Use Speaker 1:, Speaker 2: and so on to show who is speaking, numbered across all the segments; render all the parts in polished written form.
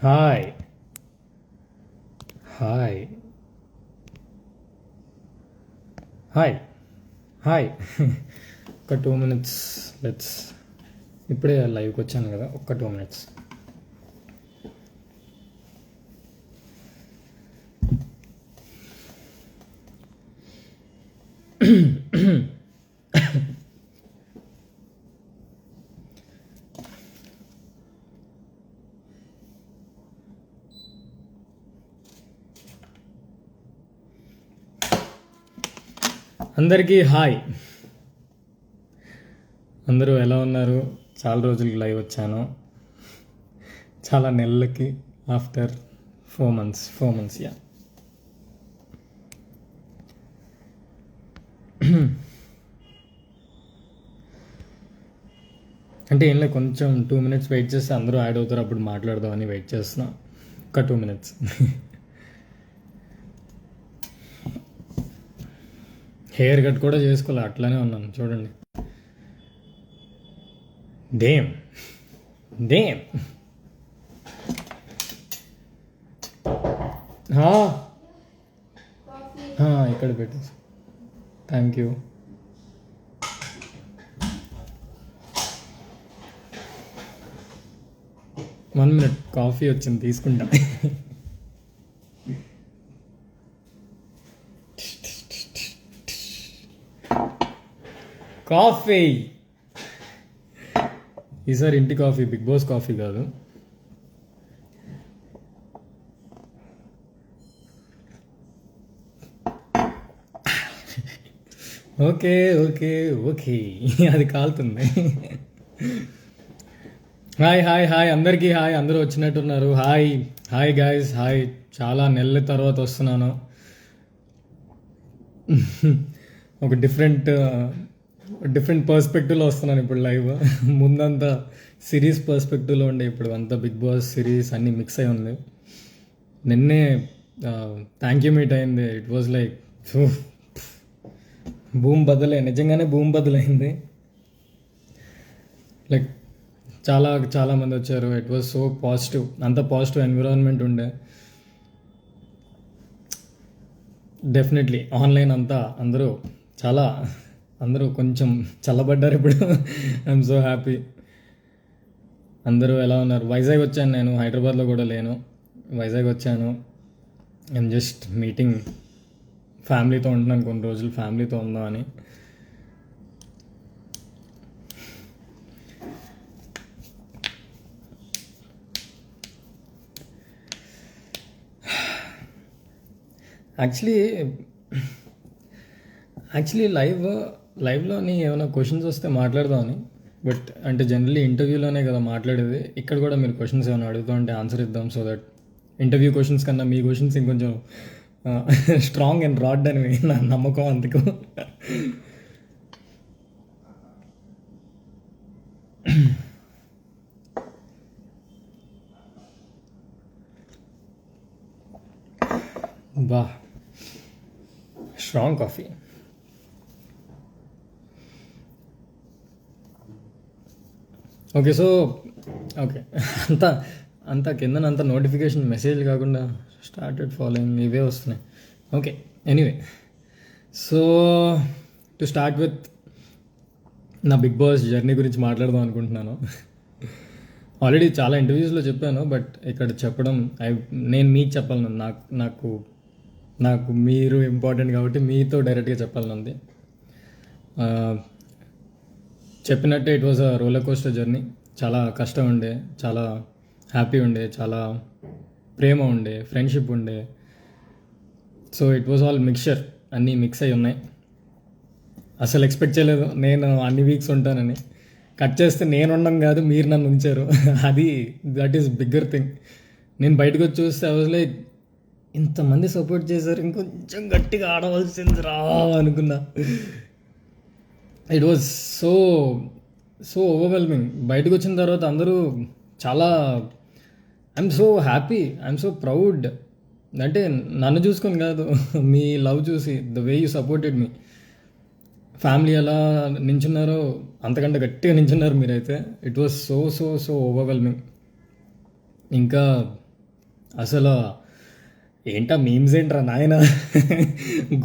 Speaker 1: Hi hi hi hi ఒక 2 minutes. Let's ఇప్పుడే లైవ్కి వచ్చాను కదా, ఒక్క 2 minutes. అందరికీ హాయ్. అందరూ ఎలా ఉన్నారు? చాలా రోజులకి లైవ్ వచ్చాను, చాలా నెలలకి, ఆఫ్టర్ 4 months యా. అంటే ఏం లేదు, కొంచెం 2 minutes వెయిట్ చేస్తే అందరూ యాడ్ అవుతారు, అప్పుడు మాట్లాడదామని వెయిట్ చేస్తున్నా. ఒక 2 minutes. హెయిర్ కట్ కూడా చేసుకోవాలి, అట్లానే ఉన్నాను చూడండి. డేమ్ డేమ్ ఇక్కడ పెట్టేసి థ్యాంక్ యూ. 1 minute, కాఫీ వచ్చింది, తీసుకుంటా. కాఫీ ఈసారి ఇంటి కాఫీ, బిగ్ బాస్ కాఫీ కాదు. ఓకే ఓకే ఓకే, అది కాలుతుంది. హాయ్ హాయ్ హాయ్, అందరికీ హాయ్. అందరూ వచ్చినట్టున్నారు. Hi hi guys, hi. చాలా నెలల తర్వాత వస్తున్నాను. ఒక డిఫరెంట్ పర్స్పెక్టివ్లో వస్తున్నాను ఇప్పుడు లైవ్. ముందంతా సిరీస్ పర్స్పెక్టివ్లో ఉండే, ఇప్పుడు అంతా బిగ్ బాస్ సిరీస్ అన్నీ మిక్స్ అయి ఉంది. నిన్నే థ్యాంక్ యూ మీట్ అయింది. ఇట్ వాజ్ లైక్ భూమి బదులే, నిజంగానే భూమి బదులైంది. లైక్ చాలామంది వచ్చారు. ఇట్ వాజ్ సో పాజిటివ్, అంత పాజిటివ్ ఎన్విరాన్మెంట్ ఉండే. డెఫినెట్లీ ఆన్లైన్ అంతా అందరూ కొంచెం చల్లబడ్డారు ఇప్పుడు. I'm so happy. అందరూ ఎలా ఉన్నారు? వైజాగ్ వచ్చాను నేను, హైదరాబాద్లో కూడా లేను. వైజాగ్ వచ్చాను. ఐఎమ్ జస్ట్ మీటింగ్, ఫ్యామిలీతో ఉంటున్నాను, కొన్ని రోజులు ఫ్యామిలీతో ఉందామని. యాక్చువల్లీ లైవ్లోని ఏమైనా క్వశ్చన్స్ వస్తే మాట్లాడదామని. బట్ అంటే జనరల్లీ ఇంటర్వ్యూలోనే కదా మాట్లాడేది, ఇక్కడ కూడా మీరు క్వశ్చన్స్ ఏమైనా అడుగుతా ఉంటే ఆన్సర్ ఇద్దాం. సో దట్ ఇంటర్వ్యూ క్వశ్చన్స్ కన్నా మీ క్వశ్చన్స్ ఇంకొంచెం స్ట్రాంగ్ అండ్ రాడ్ అని నా నమ్మకం. అందుకు బా strong coffee. Okay, so okay, అంతా కిందనంతా నోటిఫికేషన్ మెసేజ్ కాకుండా స్టార్టెడ్ ఫాలోయింగ్ ఇవే వస్తున్నాయి. Okay, anyway, so to start with నా బిగ్ బాస్ జర్నీ గురించి మాట్లాడదాం అనుకుంటున్నాను. ఆల్రెడీ చాలా ఇంటర్వ్యూస్లో చెప్పాను, బట్ ఇక్కడ చెప్పడం నేను మీకు చెప్పాలను. నాకు మీరు ఇంపార్టెంట్ కాబట్టి మీతో డైరెక్ట్గా చెప్పాలనుంది. చెప్పినట్టే it was a roller coaster journey. చాలా కష్టం ఉండే, చాలా హ్యాపీ ఉండే, చాలా ప్రేమ ఉండే, ఫ్రెండ్షిప్ ఉండే. So it was all mixture, అన్నీ మిక్స్ అయి ఉన్నాయి. అసలు ఎక్స్పెక్ట్ చేయలేదు నేను అన్ని వీక్స్ ఉంటానని. కట్ చేస్తే నేను ఉండడం కాదు, మీరు నన్ను ఉంచారు. That is bigger thing. నేను బయటకు వచ్చి చూస్తే ఐ వాజ్ లైక్, ఇంతమంది సపోర్ట్ చేశారు, ఇంకొంచెం గట్టిగా ఆడవలసింది రా అనుకున్నా. It was so overwhelming. బయటకు వచ్చిన తర్వాత అందరూ చాలా, I'm so happy, I'm so proud. అంటే నన్ను చూసుకొని కాదు, మీ లవ్ చూసి, the way you supported me. Family ఎలా నించున్నారో అంతకంటే గట్టిగా నించున్నారు మీరైతే. It was so overwhelming. ఇంకా అసలు ఏంటా మీమ్స్ ఏంట్రా నాయన,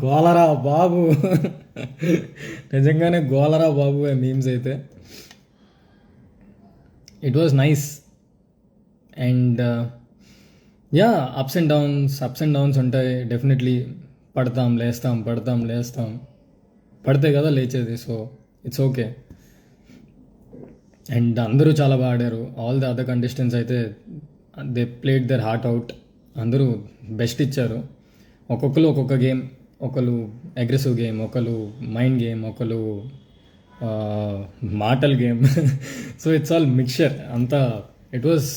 Speaker 1: గోలరా బాబు, నిజంగానే గోలరా బాబు మీమ్స్ అయితే. It was nice. And ya, ups and downs ఉంటాయి డెఫినెట్లీ. పడతాం లేస్తాం, పడతాం లేస్తాం, పడితే కదా లేచేది. So it's okay. అండ్ అందరూ చాలా బాగా ఆడారు. ఆల్ ద అదర్ కంటెస్టెంట్స్ అయితే they played their heart out. అందరూ బెస్ట్ ఇచ్చారు. ఒక్కొక్కరు ఒక్కొక్క గేమ్, ఒకరు అగ్రెసివ్ గేమ్, ఒకరు మైండ్ గేమ్, ఒకరు మాటల్ game. So it's all mixture అంతా. It was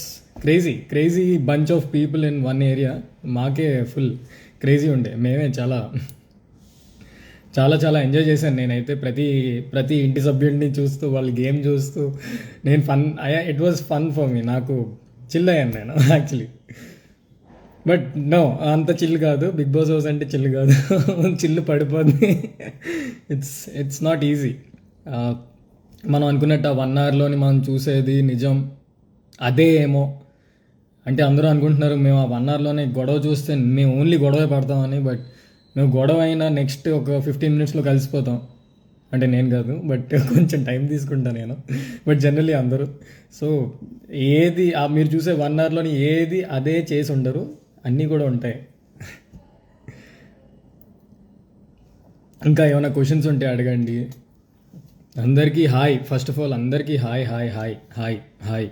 Speaker 1: crazy bunch of people in one area. మాకే ఫుల్ క్రేజీ ఉండే. మేమే చాలా చాలా చాలా ఎంజాయ్ చేశాను నేనైతే. ప్రతి ఇంటి సభ్యుడిని చూస్తూ, వాళ్ళ గేమ్ చూస్తూ నేను it was fun for me. నాకు చిల్ అయ్యాను నేను యాక్చువల్లీ. బట్ నో, అంత చిల్ కాదు. బిగ్ బాస్ హౌస్ అంటే చిల్ కాదు. చిల్లు పడిపోద్ది. It's not easy. మనం అనుకున్నట్టు ఆ 1 అవర్లోని మనం చూసేది నిజం అదే ఏమో. అంటే అందరూ అనుకుంటున్నారు మేము ఆ 1 అవర్లోనే గొడవ చూస్తే మేము ఓన్లీ గొడవే పడతామని. బట్ మేము గొడవ అయినా నెక్స్ట్ ఒక 15 మినిట్స్లో కలిసిపోతాం. అంటే నేను కాదు, బట్ కొంచెం టైం తీసుకుంటా నేను. బట్ జనరలీ అందరూ. సో ఏది మీరు చూసే 1 అవర్లోని ఏది అదే చేసి ఉండరు, అన్నీ కూడా ఉంటాయి. ఇంకా ఏమైనా క్వశ్చన్స్ ఉంటే అడగండి. అందరికీ హాయ్. ఫస్ట్ ఆఫ్ ఆల్ అందరికీ hi hi hi hi hi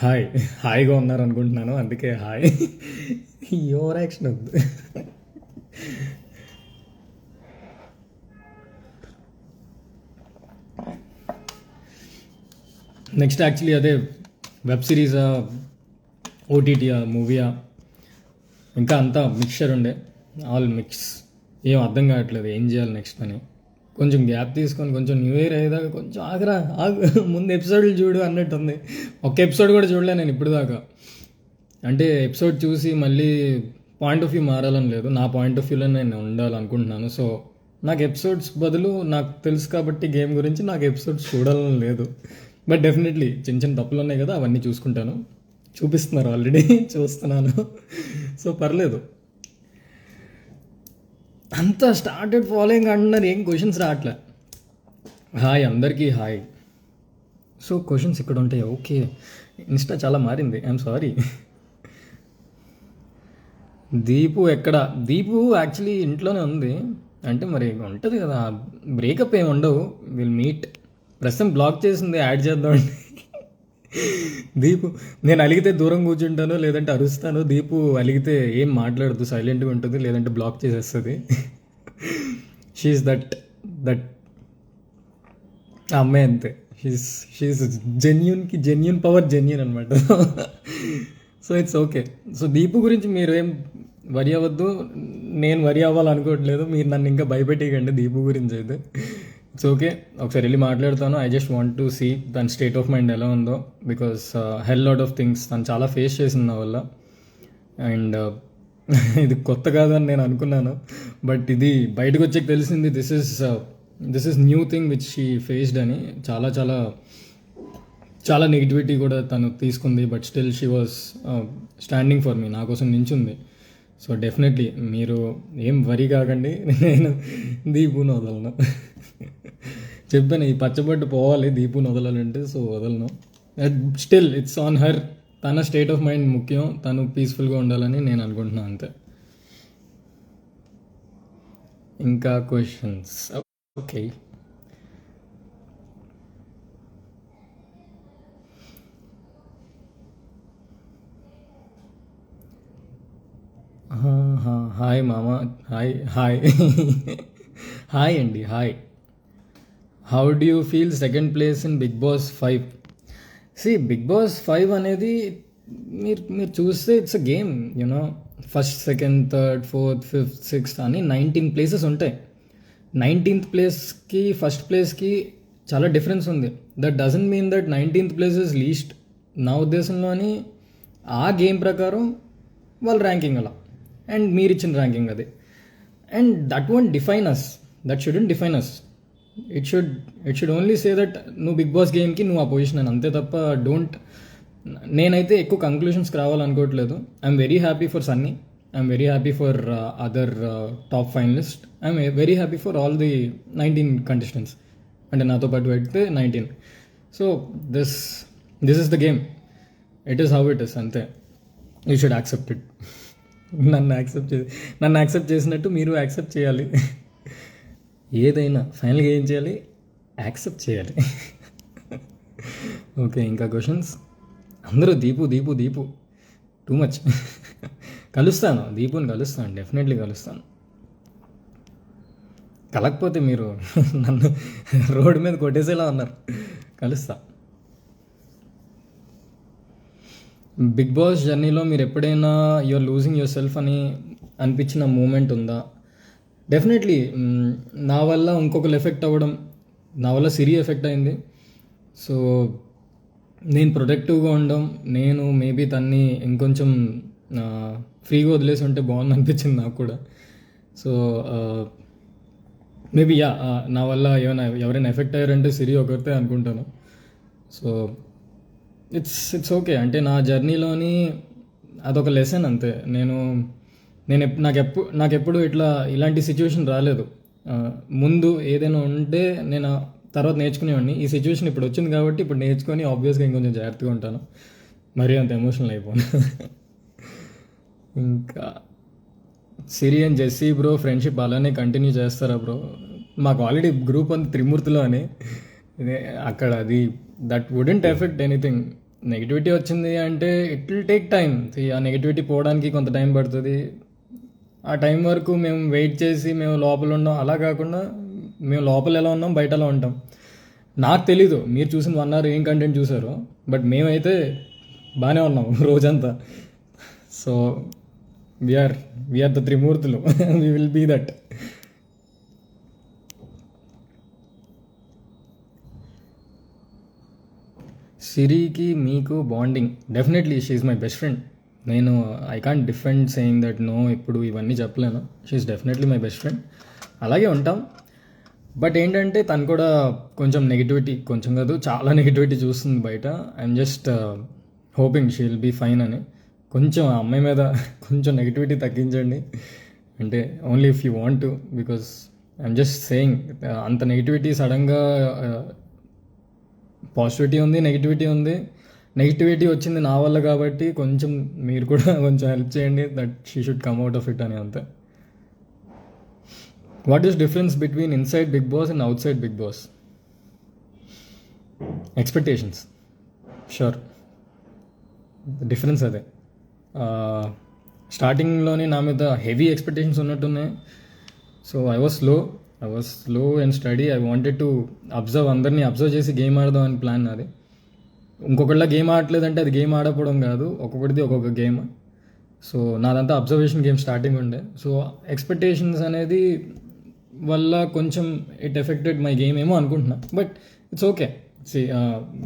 Speaker 1: hi. హాయిగా ఉన్నారు అనుకుంటున్నాను, అందుకే హాయ్. ఓవర్ యాక్షన్ వద్దు. నెక్స్ట్ యాక్చువల్లీ అదే వెబ్ సిరీసా, ఓటీటీయా, మూవీయా, ఇంకా అంతా మిక్చర్ ఉండే. All mix. ఏం అర్థం కావట్లేదు ఏం చేయాలి నెక్స్ట్ అని. కొంచెం గ్యాప్ తీసుకొని కొంచెం న్యూ ఇయర్ అయ్యేదాకా కొంచెం ముందు ఎపిసోడ్లు చూడు అన్నట్టు ఉంది. ఒక్క ఎపిసోడ్ కూడా చూడలే నేను ఇప్పుడు దాకా. అంటే ఎపిసోడ్ చూసి మళ్ళీ పాయింట్ ఆఫ్ వ్యూ మారాలని లేదు, నా పాయింట్ ఆఫ్ వ్యూలో నేను ఉండాలనుకుంటున్నాను. సో నాకు ఎపిసోడ్స్ బదులు నాకు తెలుసు కాబట్టి గేమ్ గురించి నాకు ఎపిసోడ్స్ చూడాలని లేదు. బట్ డెఫినెట్లీ చిన్న చిన్న తప్పులు ఉన్నాయి కదా, అవన్నీ చూసుకుంటాను. చూపిస్తున్నారు ఆల్రెడీ, చూస్తున్నాను. సో పర్లేదు. అంతా స్టార్టెడ్ ఫాలోయింగ్ అంటున్నారు, ఏం క్వశ్చన్స్ రావట్లే. హాయ్ అందరికీ హాయ్. సో క్వశ్చన్స్ ఇక్కడ ఉంటాయి. ఓకే, ఇన్స్టా చాలా మారింది, ఐఎమ్ సారీ. దీపు ఎక్కడ? దీపు యాక్చువల్లీ ఇంట్లోనే ఉంది. అంటే మరి ఉంటుంది కదా, బ్రేకప్ ఏమి ఉండవు, విల్ మీట్. ప్రస్తుతం బ్లాక్ చేసింది, యాడ్ చేద్దామండి. దీపు నేను అలిగితే దూరం కూర్చుంటాను, లేదంటే అరుస్తాను. దీపు అలిగితే ఏం మాట్లాడదు, సైలెంట్గా ఉంటుంది, లేదంటే బ్లాక్ చేసేస్తుంది. షీఈస్ దట్ ఆ అమ్మాయి అంతే. షీఈస్ జెన్యూన్ పవర్ జెన్యూన్ అనమాట. So it's okay. So Deepu గురించి మీరు ఏం వరి అవ్వద్దు, నేను వరి అవ్వాలనుకోవట్లేదు. మీరు నన్ను ఇంకా భయపెట్టేయకండి దీపు గురించి అయితే. ఇట్స్ ఓకే, ఒకసారి వెళ్ళి మాట్లాడతాను. I just want to see తన స్టేట్ ఆఫ్ మైండ్ ఎలా ఉందో. Because hell lot of things తను చాలా ఫేస్ చేసింది నా వల్ల. అండ్ ఇది కొత్త కాదని నేను అనుకున్నాను, బట్ ఇది బయటకు వచ్చాక తెలిసింది this is new thing which she faced అని. చాలా చాలా చాలా నెగిటివిటీ కూడా తను తీసుకుంది. But still she was standing for me, నా కోసం నించుంది. సో డెఫినెట్లీ మీరు ఏం వరి కాకండి, నేను దీపుని వదలను. చెప్పాను ఈ పచ్చబట్టు పోవాలి దీపుని వదలాలంటే, సో వదలను. Still it's on her. తన స్టేట్ ఆఫ్ మైండ్ ముఖ్యం, తను పీస్ఫుల్గా ఉండాలని నేను అనుకుంటున్నాను అంతే. ఇంకా క్వశ్చన్స్? ఓకే, హాయ్ మామ. హాయ్ హాయ్ అండి, hi. How do you feel second place in Bigg Boss 5? Bigg Boss 5 అనేది మీరు చూస్తే it's a game, you know. First, second, third, fourth, fifth, sixth అని 19 ప్లేసెస్ ఉంటాయి. 19th ప్లేస్కి ఫస్ట్ ప్లేస్కి చాలా డిఫరెన్స్ ఉంది. That doesn't mean that 19th place is least. నా ఉద్దేశంలోని ఆ గేమ్ ప్రకారం వాళ్ళ ర్యాంకింగ్ అలా, అండ్ మీరు ఇచ్చిన ర్యాంకింగ్ అది. And that won't define us, that shouldn't define us. It should only say that నువ్వు బిగ్ బాస్ గేమ్కి నువ్వు ఆ పొజిషన్ అని, అంతే తప్ప నేనైతే ఎక్కువ కంక్లూషన్స్కి రావాలనుకోవట్లేదు. I'm very happy for Sunny, I'm very happy for other top finalist, I'm very happy for all the 19 contestants, అంటే నాతో పాటు పెడితే 19. So this this is the game, it is how it is, అంతే. You should accept it. నన్ను accept చేసినట్టు మీరు accept చేయాలి. ఏదైనా ఫైనల్గా ఏం చేయాలి? యాక్సెప్ట్ చేయాలి. ఓకే, ఇంకా క్వశ్చన్స్? అందరూ దీపు దీపు దీపు టూ మచ్. కలుస్తాను, దీపుని కలుస్తాను, డెఫినెట్లీ కలుస్తాను. కలకపోతే మీరు నన్ను రోడ్డు మీద కొట్టేసేలా ఉన్నారు. కలుస్తా. బిగ్ బాస్ జర్నీలో మీరు ఎప్పుడైనా యూఆర్ లూజింగ్ యువర్ సెల్ఫ్ అని అనిపించిన మూమెంట్ ఉందా? డెఫినెట్లీ. నా వల్ల ఇంకొకరు ఎఫెక్ట్ అవ్వడం, నా వల్ల సిరి ఎఫెక్ట్ అయింది. సో నేను ప్రొటెక్టివ్గా ఉండడం, నేను మేబీ తన్ని ఇంకొంచెం ఫ్రీగా వదిలేసి ఉంటే బాగుంది అనిపించింది నాకు కూడా. సో మేబీ నా వల్ల ఎవరైనా ఎఫెక్ట్ అయ్యారంటే సిరి ఒకరితే అనుకుంటాను. So it's okay. అంటే నా జర్నీలోని అదొక లెసన్, అంతే. నాకెప్పుడు ఇలాంటి సిచ్యువేషన్ రాలేదు. ముందు ఏదైనా ఉంటే నేను తర్వాత నేర్చుకునేవాడిని. ఈ సిచ్యువేషన్ ఇప్పుడు వచ్చింది కాబట్టి ఇప్పుడు నేర్చుకొని ఆబ్వియస్గా ఇంకొంచెం జాగ్రత్తగా ఉంటాను. మరీ అంత ఎమోషనల్ అయిపోను. ఇంకా సిరి అండ్ జెస్సీ బ్రో ఫ్రెండ్షిప్ అలానే కంటిన్యూ చేస్తారా బ్రో? మాకు ఆల్రెడీ గ్రూప్ ఉంది త్రిమూర్తిలో అని. అక్కడ అది that wouldn't effect anything. Negativity వచ్చింది అంటే ఇట్ విల్ టేక్ టైం. ఆ నెగిటివిటీ పోవడానికి కొంత టైం పడుతుంది. ఆ టైం వరకు మేము వెయిట్ చేసి మేము లోపల ఉన్నాం, అలా కాకుండా మేము లోపల ఎలా ఉన్నాం బయట ఎలా ఉంటాం. నాకు తెలీదు మీరు చూసిన 1 hour ఏం కంటెంట్ చూసారో, బట్ మేమైతే బాగానే ఉన్నాం రోజంతా. సో వీఆర్ ద త్రిమూర్తులు. We will be that. సిరికి మీకు bonding? Definitely she is my best friend. I can't defend saying that no, ఇప్పుడు ఇవన్నీ చెప్పలేను. She is definitely my best friend. అలాగే ఉంటాం. బట్ ఏంటంటే తను కూడా కొంచెం నెగిటివిటీ, కొంచెం కాదు చాలా నెగిటివిటీ చూస్తుంది బయట. I'm just hoping she will be fine అని. కొంచెం ఆ అమ్మాయి మీద కొంచెం నెగిటివిటీ తగ్గించండి. అంటే only if you want to, because I'm just saying అంత నెగిటివిటీ సడన్గా పాజిటివిటీ ఉంది, నెగిటివిటీ ఉంది. నెగిటివిటీ వచ్చింది నా వల్ల కాబట్టి కొంచెం మీరు కూడా కొంచెం హెల్ప్ చేయండి, that she should come out of it అని, అంతే. What is difference between inside Bigg Boss and outside Bigg Boss? Expectations, sure. Difference అదే. స్టార్టింగ్లోనే నా మీద హెవీ ఎక్స్పెక్టేషన్స్ ఉన్నట్టున్నాయి. So I was slow and steady. I wanted to అందరినీ observe చేసి game ఆడదాం అని ప్లాన్ నాది. ఇంకొకళ్ళ గేమ్ ఆడలేదంటే అది గేమ్ ఆడకపోవడం కాదు, ఒక్కొక్కటిది ఒక్కొక్క గేమ్. సో నాదంతా అబ్జర్వేషన్ గేమ్ స్టార్టింగ్ ఉండే. సో ఎక్స్పెక్టేషన్స్ అనేది వల్ల కొంచెం ఇట్ ఎఫెక్టెడ్ మై గేమ్ ఏమో అనుకుంటున్నా. But it's okay.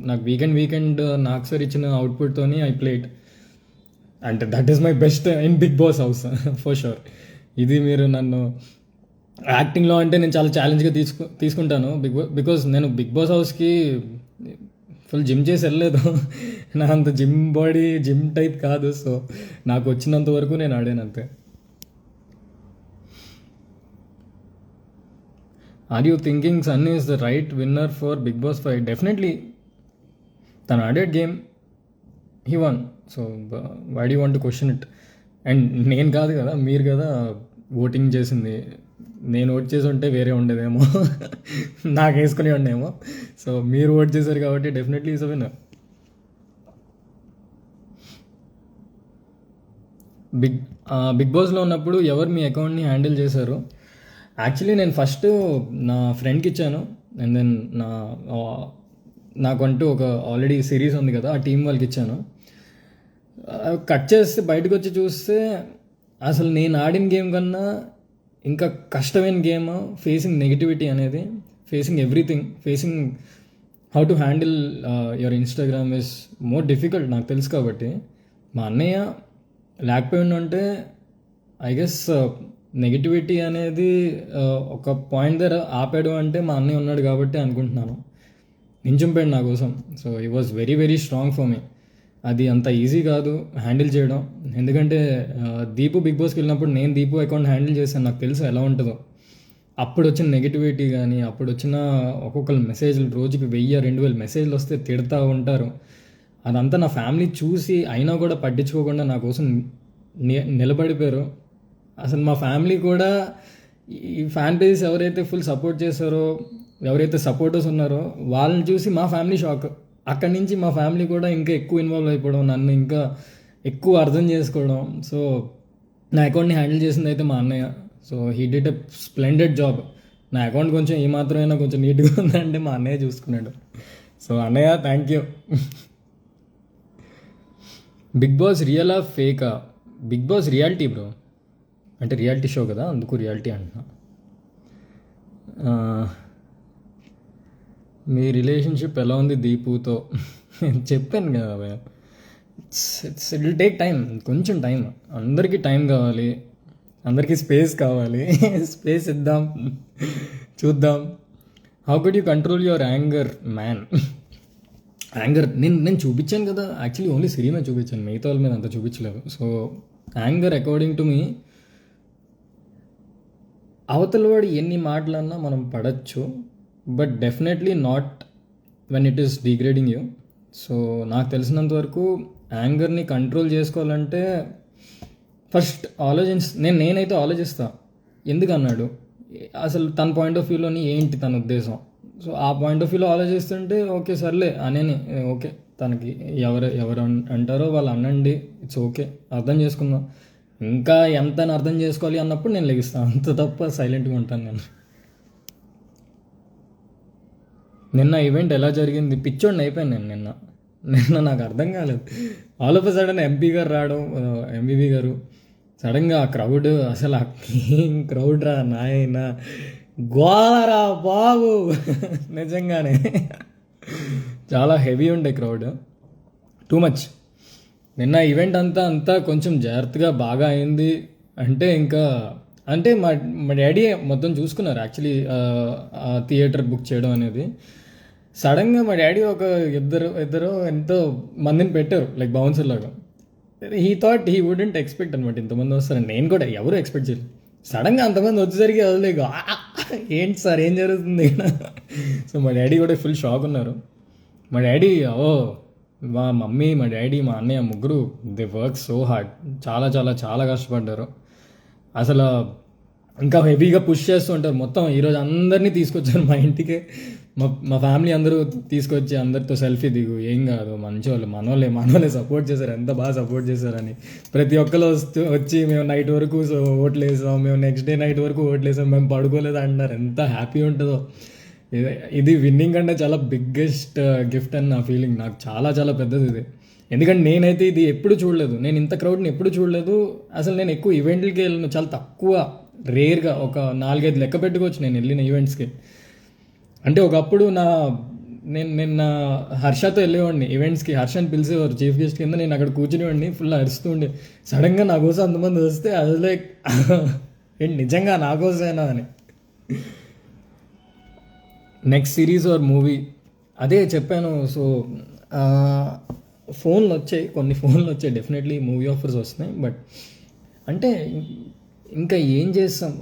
Speaker 1: నాకు వీకెండ్ నాకు సార్ ఇచ్చిన అవుట్పుట్తోని ఐ ప్లేడ్, అంటే that is my best in Bigg Boss house for sure. ఇది మీరు నన్ను యాక్టింగ్లో అంటే నేను చాలా ఛాలెంజ్గా తీసుకుంటాను. బికాజ్ నేను బిగ్ బాస్ హౌస్కి ఫుల్ జిమ్ చేసి వెళ్ళలేదు. నా అంత జిమ్ టైప్ కాదు. సో నాకు వచ్చినంత వరకు నేను ఆడాను, అంతే. Are you thinking Sunny is the right winner for Bigg Boss 5? Definitely. తను ఆడేడ్ game, he won. So why do want to question it? And నేను కాదు కదా, మీరు కదా ఓటింగ్ చేసింది. నేను ఓట్ చేసి ఉంటే వేరే ఉండేదేమో, నాకు వేసుకుని ఉండేమో. సో మీరు ఓట్ చేశారు కాబట్టి definitely is a winner. Bigg బాస్లో ఉన్నప్పుడు ఎవరు మీ అకౌంట్ని హ్యాండిల్ చేశారు? యాక్చువల్లీ నేను ఫస్ట్ నా ఫ్రెండ్కి ఇచ్చాను. అండ్ దెన్ నాకంటూ ఒక ఆల్రెడీ సిరీస్ ఉంది కదా, ఆ టీం వాళ్ళకి ఇచ్చాను. కట్ చేస్తే బయటకు వచ్చి చూస్తే అసలు నేను ఆడిన గేమ్ కన్నా ఇంకా కష్టమైన గేమ్ ఫేసింగ్ నెగిటివిటీ అనేది, facing everything, facing how to handle your Instagram is more difficult. నాకు తెలుసు కాబట్టి. మా అన్నయ్య లేకపోయి ఉంటే ఐ గెస్ నెగిటివిటీ అనేది ఒక పాయింట్ దగ్గర ఆపాడు అంటే మా అన్నయ్య ఉన్నాడు కాబట్టి అనుకుంటున్నాను. నించుంపాడు నా కోసం. So he was very very strong for me. అది అంత ఈజీ కాదు హ్యాండిల్ చేయడం. ఎందుకంటే దీపు బిగ్ బాస్కి వెళ్ళినప్పుడు నేను దీపు అకౌంట్ హ్యాండిల్ చేశాను, నాకు తెలుసు ఎలా ఉంటుందో. అప్పుడు వచ్చిన నెగిటివిటీ కానీ, అప్పుడు వచ్చిన ఒక్కొక్కరు మెసేజ్లు, రోజుకి 1000-2000 మెసేజ్లు వస్తే తిడతా ఉంటారు. అదంతా నా ఫ్యామిలీ చూసి అయినా కూడా పట్టించుకోకుండా నా కోసం నిలబడిపోయారు. అసలు మా ఫ్యామిలీ కూడా ఈ ఫ్యాన్ పేజెస్ ఎవరైతే ఫుల్ సపోర్ట్ చేస్తారో, ఎవరైతే సపోర్టర్స్ ఉన్నారో వాళ్ళని చూసి మా ఫ్యామిలీ షాక్. అక్కడి నుంచి మా ఫ్యామిలీ కూడా ఇంకా ఎక్కువ ఇన్వాల్వ్ అయిపోవడం, నన్ను ఇంకా ఎక్కువ అర్థం చేసుకోవడం. సో నా అకౌంట్ని హ్యాండిల్ చేసింది అయితే మా అన్నయ్య. So he did a splendid job. నా అకౌంట్ కొంచెం ఏమాత్రమైనా కొంచెం నీట్గా ఉందంటే మా అన్నయ్య చూసుకున్నాడు. సో అన్నయ్య థ్యాంక్ యూ. బిగ్ బాస్ రియలా ఫేకా? బిగ్ బాస్ రియాలిటీ బ్రో, అంటే రియాలిటీ షో కదా, అందుకు రియాలిటీ అంటున్నా. మీ రిలేషన్షిప్ ఎలా ఉంది దీపుతో? చెప్పాను కదా, it's it will take time, కొంచెం టైం. అందరికీ టైం కావాలి, అందరికీ స్పేస్ కావాలి. స్పేస్ ఇద్దాం, చూద్దాం. How could you control your anger man? Anger నేను చూపించాను కదా, యాక్చువల్లీ ఓన్లీ సిరి మీద చూపించాను, మిగతా వాళ్ళ మీద అంత చూపించలేదు. So anger according to me, అవతల వాడు ఎన్ని మాటలన్నా మనం పడచ్చు, but definitely not when it is degrading you. So నాకు తెలిసినంత వరకు యాంగర్ని కంట్రోల్ చేసుకోవాలంటే ఫస్ట్ నేనైతే ఆలోచిస్తా, ఎందుకు అన్నాడు, అసలు తన పాయింట్ ఆఫ్ వ్యూలోని ఏంటి తన ఉద్దేశం. సో ఆ పాయింట్ ఆఫ్ వ్యూలో ఆలోచిస్తుంటే ఓకే సర్లే అనేని, ఓకే తనకి ఎవరు అంటారో వాళ్ళు అనండి, ఇట్స్ ఓకే, అర్థం చేసుకుందాం. ఇంకా ఎంత అర్థం చేసుకోవాలి అన్నప్పుడు నేను లెగిస్తాను, అంత తప్ప సైలెంట్గా ఉంటాను నేను. నిన్న ఈవెంట్ ఎలా జరిగింది? పిచ్చోడిని అయిపోయాను నిన్న నాకు అర్థం కాలేదు. All of a sudden MP గారు రావడం, ఎంబీబీ గారు సడన్గా ఆ క్రౌడ్, అసలు ఏం క్రౌడ్ రా నాయన, గోలరా బాబు. నిజంగానే చాలా హెవీ ఉండే క్రౌడ్, టూ మచ్. నిన్న ఈవెంట్ అంతా కొంచెం జాగ్రత్తగా బాగా అయింది. అంటే మా డాడీ మొత్తం చూసుకున్నారు యాక్చువల్లీ థియేటర్ బుక్ చేయడం అనేది. సడన్గా మా డాడీ ఒక ఇద్దరు ఎంతో మందిని పెట్టారు, లైక్ బౌన్సర్ లాగా. He thought he wouldn't expect అనమాట ఇంతమంది వస్తారని. నేను కూడా ఎవరు ఎక్స్పెక్ట్ చేయలేదు. సడన్గా అంతమంది వచ్చేసరికి వదిలేదు, ఏంటి సార్ ఏం జరుగుతుంది. సో మా డాడీ కూడా ఫుల్ షాక్ ఉన్నారు. మా డాడీ మా మమ్మీ, మా డాడీ, మా అన్నయ్య ముగ్గురు దే వర్క్ సో హార్డ్, చాలా చాలా చాలా కష్టపడ్డారు. అసలు ఇంకా హెవీగా పుష్ చేస్తూ ఉంటారు. మొత్తం ఈరోజు అందరినీ తీసుకొచ్చారు మా ఇంటికి. మా ఫ్యామిలీ అందరూ తీసుకొచ్చి అందరితో సెల్ఫీ దిగు, ఏం కాదు మంచోళ్ళు, మనోళ్ళే సపోర్ట్ చేశారు, ఎంత బాగా సపోర్ట్ చేశారని. ప్రతి ఒక్కరు వచ్చి మేము నైట్ వరకు ఓట్లు వేసాం, మేము నెక్స్ట్ డే నైట్ వరకు ఓట్లు వేసాం, మేము పడుకోలేదు అంటున్నారు. ఎంత హ్యాపీ ఉంటుందో. ఇది విన్నింగ్ అంటే చాలా బిగ్గెస్ట్ గిఫ్ట్ అని నా ఫీలింగ్. నాకు చాలా చాలా పెద్దది ఇది. ఎందుకంటే నేనైతే ఇది ఎప్పుడు చూడలేదు, నేను ఇంత క్రౌడ్ని ఎప్పుడు చూడలేదు. అసలు నేను ఎక్కువ ఈవెంట్లకి వెళ్ళను, చాలా తక్కువ, రేర్గా ఒక 4-5 లెక్క పెట్టుకోవచ్చు నేను వెళ్ళిన ఈవెంట్స్కి. అంటే ఒకప్పుడు నేను హర్షతో వెళ్ళేవాడిని ఈవెంట్స్కి. హర్షని పిలిచేవారు చీఫ్ గెస్ట్ కింద, నేను అక్కడ కూర్చునేవాడిని, ఫుల్ అరుస్తూ ఉండే. సడన్గా నా కోసం అంతమంది వస్తే అది లైక్ ఏంటి నిజంగా నా కోసమేనా అని. నెక్స్ట్ సిరీస్ ఆర్ మూవీ, అదే చెప్పాను. సో కొన్ని ఫోన్లు వచ్చాయి, డెఫినెట్లీ మూవీ ఆఫర్స్ వస్తున్నాయి. బట్ అంటే ఇంకా ఏం చేస్తాం.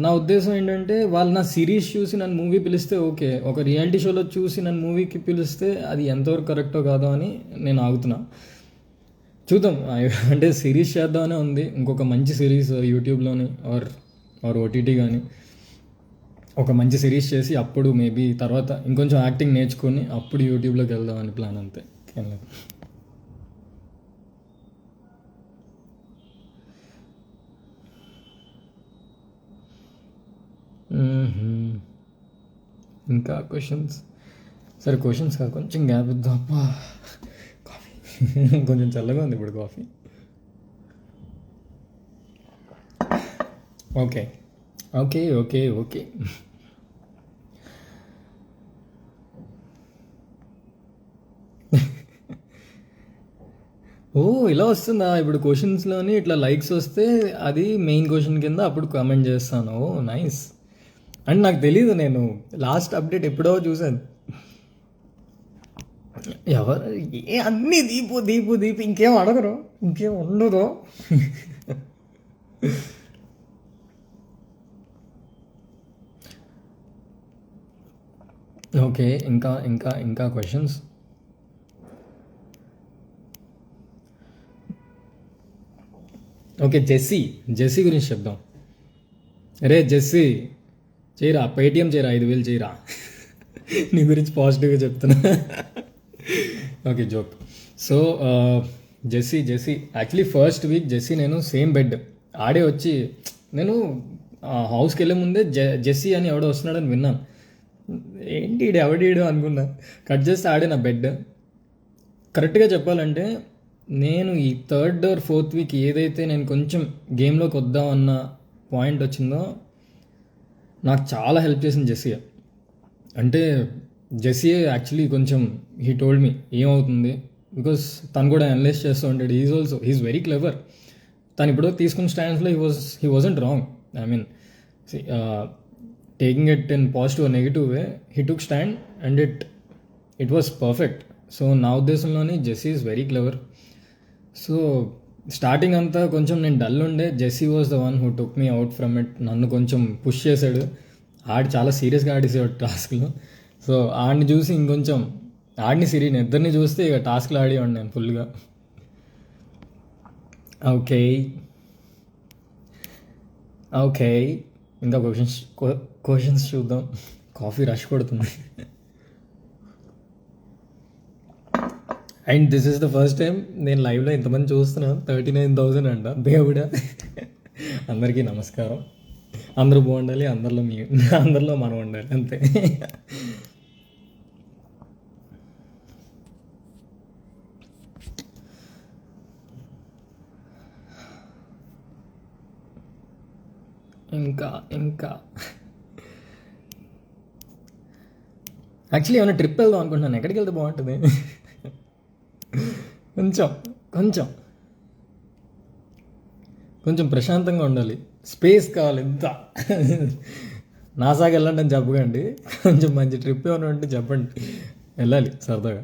Speaker 1: నా ఉద్దేశం ఏంటంటే, వాళ్ళు నా సిరీస్ చూసి నన్ను మూవీ పిలిస్తే ఓకే, ఒక రియాలిటీ షోలో చూసి నన్ను మూవీకి పిలిస్తే అది ఎంతవరకు కరెక్టో కాదో అని నేను ఆగుతున్నా. చూద్దాం. అంటే సిరీస్ చేద్దామనే ఉంది, ఇంకొక మంచి సిరీస్ యూట్యూబ్లోని ఆర్ ఓటీటీ కానీ ఒక మంచి సిరీస్ చేసి అప్పుడు మేబీ తర్వాత ఇంకొంచెం యాక్టింగ్ నేర్చుకొని అప్పుడు యూట్యూబ్లోకి వెళ్దామని ప్లాన్, అంతే. ఏం లేదు. ఇంకా క్వశ్చన్స్? సరే క్వశ్చన్స్ కాదు, కొంచెం గ్యాప్ ఇద్దాం. అబ్బా కాఫీ కొంచెం చల్లగా ఉంది ఇప్పుడు coffee. Okay okay okay okay ఓ ఇలా వస్తుందా ఇప్పుడు క్వశ్చన్స్లోని ఇట్లా లైక్స్ వస్తే అది మెయిన్ క్వశ్చన్ కింద అప్పుడు కామెంట్ చేస్తాను. ఓ నైస్. అండ్ నాకు తెలీదు, నేను లాస్ట్ అప్డేట్ ఎప్పుడో చూశాను. ఎవరు అన్నీ దీపు దీపు దీపు ఇంకేం అడగరు, ఇంకేం ఉండదు. ఓకే, ఇంకా ఇంకా ఇంకా క్వశ్చన్స్. ఓకే, జెస్సీ గురించి చెప్దాం. రే జెస్సీ, చేయరా పేటిఎం చేయరా, 5,000 చేయరా. నీ గురించి పాజిటివ్గా చెప్తున్నా. Okay, joke. So Jessie actually first week Jessie నేను సేమ్ బెడ్ ఆడే వచ్చి, నేను హౌస్కి వెళ్ళే ముందే జెస్సీ అని ఎవడో వస్తున్నాడని విన్నాను. ఏంటి ఎవడీడు అనుకున్నా, కట్ చేస్తే ఆడే నా బెడ్. కరెక్ట్గా చెప్పాలంటే నేను ఈ 3rd or 4th వీక్ ఏదైతే నేను కొంచెం గేమ్లోకి వద్దామన్న పాయింట్ వచ్చిందో నాకు చాలా హెల్ప్ చేసింది జెస్సీ. అంటే జెస్సీ యాక్చువల్లీ కొంచెం హీ టోల్డ్ మీ ఏమవుతుంది, బికాస్ తను కూడా అనలైజ్ చేస్తూ ఉంటాడు. He is very clever. తను ఇప్పుడు తీసుకున్న స్టాండ్స్లో he wasn't wrong. I mean taking it in positive or negative way, he took stand and it was perfect. So నా ఉద్దేశంలోని Jessie is very clever. So starting అంతా కొంచెం నేను డల్ ఉండే, Jessie was the one who took me out from it. నన్ను కొంచెం push చేశాడు. చాలా సీరియస్గా ఆడేసాడు టాస్క్లో. సో ఆడిని చూసి ఇంకొంచెం ఆడిని ఇద్దరిని చూస్తే ఇక టాస్క్లో ఆడేవాడిని నేను ఫుల్గా. ఓకే ఇంకా క్వశ్చన్స్ చూద్దాం. కాఫీ రష్ కొడుతుంది. And this is the first time నేను లైవ్లో ఇంతమంది చూస్తున్నాను. 39,000 అంట, దేవుడా. అందరికీ నమస్కారం. అందరూ బాగుండాలి, అందరిలో మనం ఉండాలి, అంతే. ఇంకా యాక్చువల్లీ ఏమైనా ట్రిప్ వెళ్దాం అనుకుంటున్నాను. ఎక్కడికి వెళ్తే బాగుంటుంది? కొంచెం ప్రశాంతంగా ఉండాలి, స్పేస్ కావాలి. ఎంత నాసాకి వెళ్ళండి అని చెప్పకండి, కొంచెం మంచి ట్రిప్ ఏమైనా ఉంటే చెప్పండి, వెళ్ళాలి సరదాగా.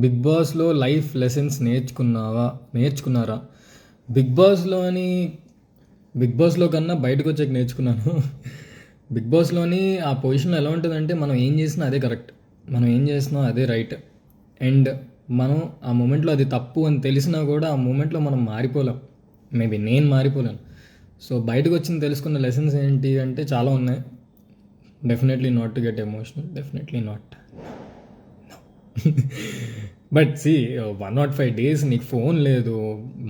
Speaker 1: బిగ్ బాస్లో లైఫ్ లెసన్స్ నేర్చుకున్నారా? బిగ్ బాస్లో కన్నా బయటకు వచ్చాక నేర్చుకున్నాను. బిగ్ బాస్లోని ఆ పొజిషన్లో ఎలా ఉంటుందంటే మనం ఏం చేసినా అదే కరెక్ట్, మనం ఏం చేసినా అదే రైట్. అండ్ మనం ఆ మూమెంట్లో అది తప్పు అని తెలిసినా కూడా ఆ మూమెంట్లో మనం మారిపోలేం. మేబీ నేను మారిపోలేను. సో బయటకు వచ్చిన తెలుసుకున్న లెసన్స్ ఏంటి అంటే చాలా ఉన్నాయి. Definitely not to get emotional, definitely not. But see 105 days నీకు ఫోన్ లేదు,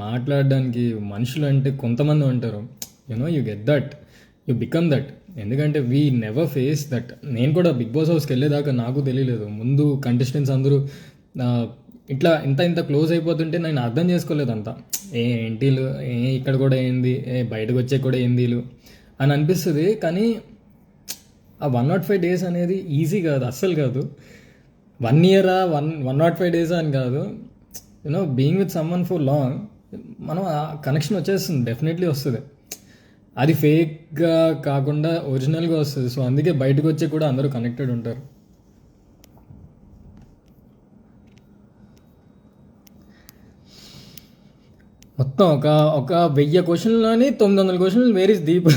Speaker 1: మాట్లాడడానికి మనుషులు అంటే కొంతమంది ఉంటారు. You get that, you become that. ఎందుకంటే వీ నెవర్ ఫేస్ దట్. నేను కూడా బిగ్ బాస్ హౌస్కి వెళ్ళేదాకా నాకు తెలియలేదు. ముందు కంటెస్టెంట్స్ అందరూ ఇట్లా ఇంత క్లోజ్ అయిపోతుంటే నేను అర్థం చేసుకోలేదు. అంతా ఏంటీలు, ఇక్కడ కూడా ఏంది, బయటకు వచ్చే కూడా ఏందీలు అని అనిపిస్తుంది. కానీ ఆ 105 days అనేది ఈజీ కాదు, అస్సలు కాదు. 1 year 105 days అని కాదు. Being with someone for long మనం ఆ కనెక్షన్ వచ్చేస్తుంది, డెఫినెట్లీ వస్తుంది. అది ఫేక్గా కాకుండా ఒరిజినల్గా వస్తుంది. సో అందుకే బయటకు వచ్చి కూడా అందరూ కనెక్టెడ్ ఉంటారు. మొత్తం ఒక 1000 క్వశ్చన్లోని 900 క్వశ్చన్లు where is Deep.